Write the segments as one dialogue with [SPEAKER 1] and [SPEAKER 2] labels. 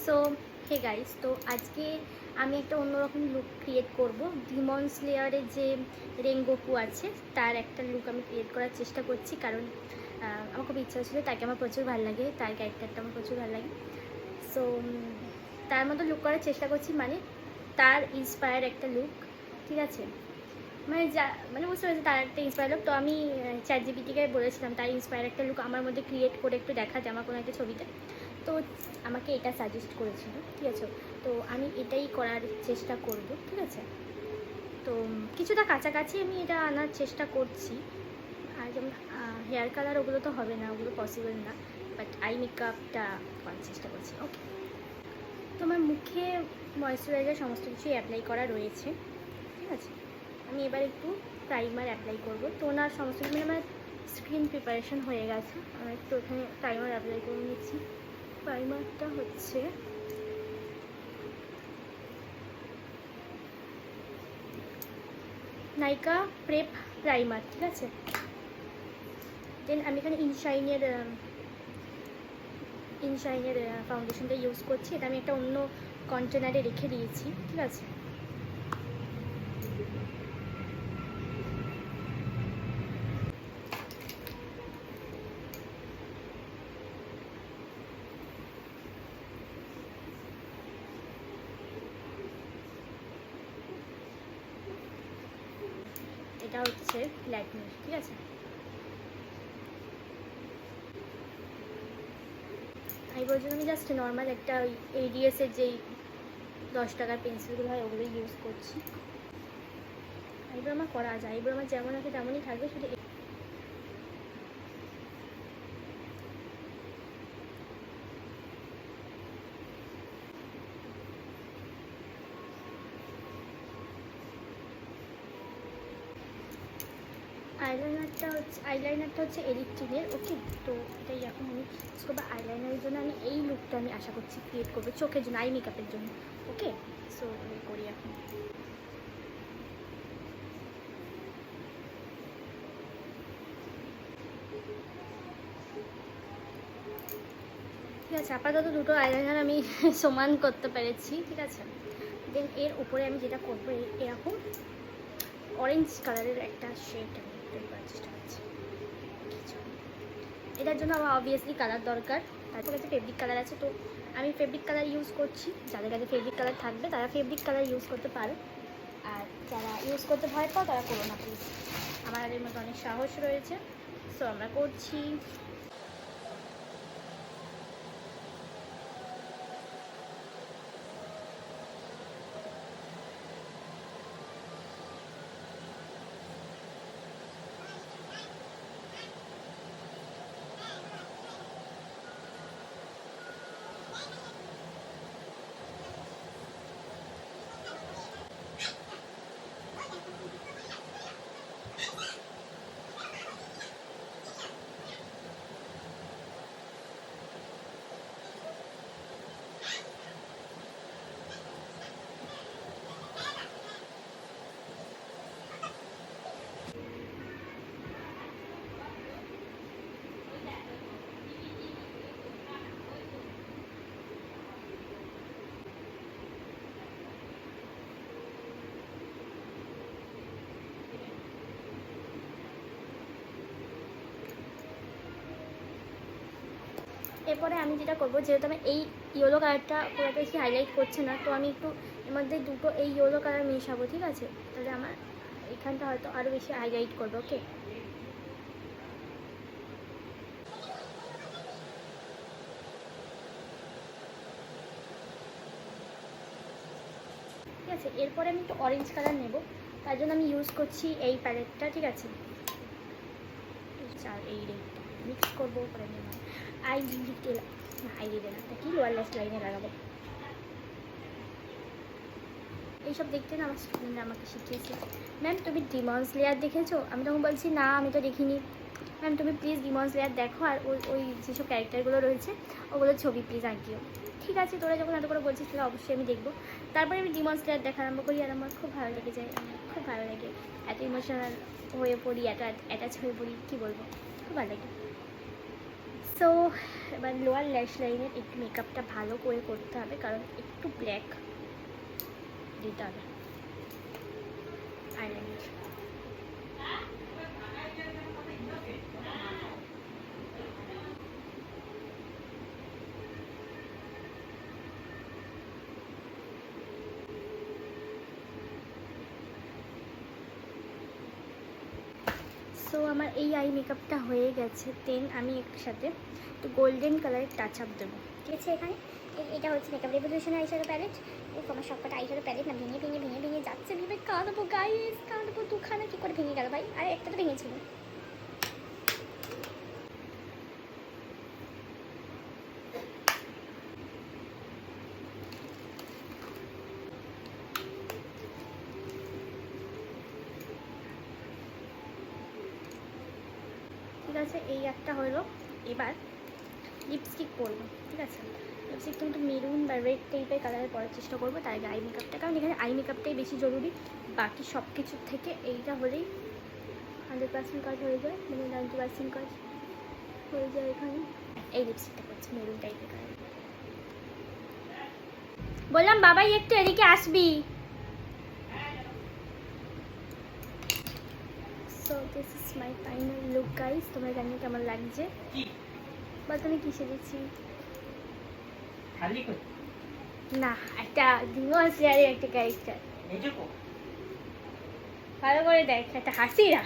[SPEAKER 1] So hey guys, তো আজকে আমি একটা অন্যরকম লুক ক্রিয়েট করব। ডিমন স্লেয়ারের যে রেঙ্গোকু আছে তার একটা লুক আমি ক্রিয়েট করার চেষ্টা করছি, কারণ আমার খুব ইচ্ছা ছিল, তাকে আমার প্রচুর ভালো লাগে, তার ক্যারেক্টারটা আমার প্রচুর ভালো লাগে। সো তার মতো লুক করার চেষ্টা করছি, মানে তার ইন্সপায়ার একটা লুক, ঠিক আছে? মানে বুঝতে পারছি তার একটা ইন্সপায়ার লুক। তো আমি চ্যাট জিপিটিকে বলেছিলাম তার ইন্সপায়ার একটা লুক আমার মধ্যে ক্রিয়েট করে একটু দেখাতে আমার কোনো একটা ছবিতে। তো আমাকে এটা সাজেস্ট করেছিল, ঠিক আছে? তো আমি এটাই করার চেষ্টা করব, ঠিক আছে? তো কিছুটা কাছাকাছি আমি এটা আনার চেষ্টা করছি। আর যেমন হেয়ার কালার ওগুলো তো হবে না, ওগুলো পসিবল না, বাট আই মেকআপটা করার চেষ্টা করছি। ওকে, তো আমার মুখে ময়েশ্চারাইজার সমস্ত কিছুই অ্যাপ্লাই করা রয়েছে, ঠিক আছে? আমি এবার একটু প্রাইমার অ্যাপ্লাই করব। টোনার সমস্ত মানে আমার স্কিন প্রিপারেশন হয়ে গেছে, আমি একটু ওখানে প্রাইমার অ্যাপ্লাই করে নিচ্ছি। প্রাইমারটা হচ্ছে নাইকা প্রেপ প্রাইমার, ঠিক আছে? দেন আমি এখানে ইনশাইনের ফাউন্ডেশনটা ইউজ করছি। এটা আমি একটা অন্য কন্টেনারে রেখে দিয়েছি, ঠিক আছে? এটা হচ্ছে ল্যাকমির, ঠিক আছে? আইব্রোর জন্য আমি জাস্ট নর্মাল একটা ওই এডিএসের যেই 10 টাকার পেন্সিলগুলো হয় ওগুলো ইউজ করছি। আইব্রো আমার করা আছে, আইব্রো আমার যেমন আছে তেমনই থাকবে, শুধু আইলাইনারটা হচ্ছে এরিকটিনের। ওকে, তো এটাই এখন আমি ইউজ করবো আইলাইনারের জন্য। আমি এই লুকটা আমি আশা করছি ক্রিয়েট করবো চোখের জন্য, আই মেকআপের জন্য। ওকে, সো আমি করি এখন। ঠিক আছে, আপাতত দুটো আইলাইনার আমি সমান করতে পেরেছি, ঠিক আছে? দেন এর উপরে আমি যেটা করবো, এরকম অরেঞ্জ কালারের একটা শেড আমি তৈরি করার চেষ্টা করছি। এটার জন্য আমার অবভিয়াসলি কালার দরকার। তারপর কাছে ফেব্রিক কালার আছে, তো আমি ফেব্রিক কালার ইউজ করছি। যাদের কাছে ফেব্রিক কালার থাকবে তারা ফেব্রিক কালার ইউজ করতে পারো, আর যারা ইউজ করতে ভয় পাও তারা করো না প্লিজ। আমাদের মধ্যে অনেক সাহস রয়েছে, সো আমরা করছি। এরপরে আমি যেটা করবো, যেহেতু আমি এই ইয়েলো কালারটা খুব একটা বেশি হাইলাইট করছে না, তো আমি একটু এর মধ্যে দুটো এই ইয়েলো কালার মেশাবো, ঠিক আছে? তাহলে আমার এখানটা হয়তো আরও বেশি হাইলাইট করবো। ওকে, ঠিক আছে? এরপরে আমি একটু অরেঞ্জ কালার নেব, তার জন্য আমি ইউজ করছি এই প্যালেটটা, ঠিক আছে? আর এই রেডটা মিক্স করবো, করে নেব আইলিডে না, কি লোয়ার লেফট লাইনে লাগাবো। এইসব দেখতে না আমার স্টুডেন্টরা আমাকে শিখিয়েছে, ম্যাম তুমি ডিমন স্লেয়ার দেখেছো? আমি তখন বলছি না, আমি তো দেখিনি। ম্যাম তুমি প্লিজ ডিমন স্লেয়ার দেখো, আর ওই যেসব ক্যারেক্টারগুলো রয়েছে ওগুলোর ছবি প্লিজ আঁকিও। ঠিক আছে, তোরা যখন এত করে বলছিস তাহলে অবশ্যই আমি দেখবো। তারপরে আমি ডিমন স্লেয়ার দেখা আরম্ভ করি, আর আমার খুব ভালো লেগে যায়, আমার খুব ভালো লাগে। এত ইমোশনাল হয়ে পড়ি, এত অ্যাটাচ হয়ে পড়ি, কী বলবো, খুব ভালো লাগে। সো এবার লোয়ার ল্যাশ লাইনের একটু মেকআপটা ভালো করে করতে হবে, কারণ একটু ব্ল্যাক দিতে হবে আইলাইনার। সো আমার এই আই মেকআপটা হয়ে গেছে। দেন আমি একটু সাথে একটু গোল্ডেন কালারের টাচ আপ দেবো। ঠিক আছে, এখানে এটা হচ্ছে মেকআপ রেভলিউশনের আইশ্যাডো প্যালেট। আমার সবকটা আইশ্যাডো প্যালেট না ভেঙে ভেঙে ভেঙে ভেঙে যাচ্ছে। ভেবে কাঁদবো গাইস, কাঁদবো। দুখানা কী করে ভেঙে গেল ভাই? আর একটা তো ভেঙেছিল। ঠিক আছে, এই একটা হলো। এবার লিপস্টিক পরবো। ঠিক আছে, লিপস্টিক কিন্তু মেরুন বা রেড টাইপের কালারে পরার চেষ্টা করবো, তার আগে আই মেকআপটা, কারণ এখানে আই মেকআপটাই বেশি জরুরি। বাকি সব কিছুর থেকে এইটা হলেই 100% কাজ হয়ে যায়, মানে 90% কাজ হয়ে যায় এখানে। এই লিপস্টিকটা করছি মেরুন টাইপের কালার। বললাম বাবাই একটু এদিকে আসবি। So this is my final look guys. তোমরা জানিও কেমন লাগছে। বল তুমি কি সেজেছি? না, একটা ডিমন স্লেয়ারের একটা ক্যারেক্টার। ভালো করে দেখ, একটা হাসিরা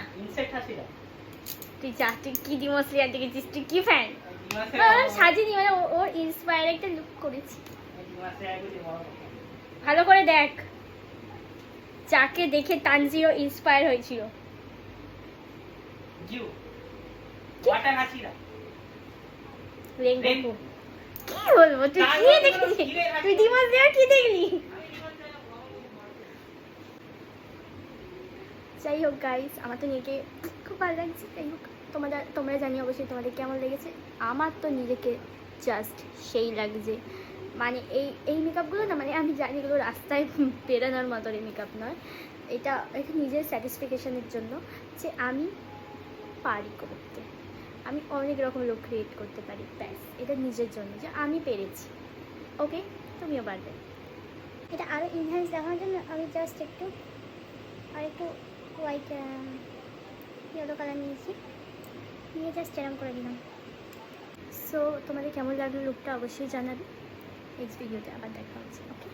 [SPEAKER 1] তুই যা, তুই কি ডিমন স্লেয়ার দেখেছিস? তুই কি ফ্যান? সাজিনি, মানে ওর ইন্সপায়ার একটা লুক করেছি। ভালো করে দেখ, যাকে দেখে তানজিও ইন্সপায়ার হয়েছিল। রেঙ্গো কি বলবো? তুই কি দেখলি? তুই ডিমন স্লেয়ার কি দেখলি? যাই হোক গাইস, আমার তো নিজেকে খুব ভালো লাগছে। যাই হোক, তোমরা জানিও অবশ্যই তোমাদের কেমন লেগেছে। আমার তো নিজেকে জাস্ট সেই লাগছে। মানে এই মেকআপগুলো না, মানে আমি জানি এগুলো রাস্তায় বেরোনোর মতো মেকআপ নয়। এটা নিজের স্যাটিসফিকেশনের জন্য, যে আমি পারি করতে, আমি অনেক রকম লুক ক্রিয়েট করতে পারি। ব্যাস, এটা নিজের জন্য যে আমি পেরেছি। ওকে, তুমিও পারবে। এটা আরও ইনহ্যান্স দেখানোর জন্য আমি জাস্ট একটু হোয়াইট ইয়েলো কালার নিয়েছি, নিয়ে জাস্ট এরম করে দিলাম। সো তোমাদের কেমন লাগলো লুকটা অবশ্যই জানাবে। নেক্সট ভিডিওতে আবার দেখা হচ্ছে। ওকে।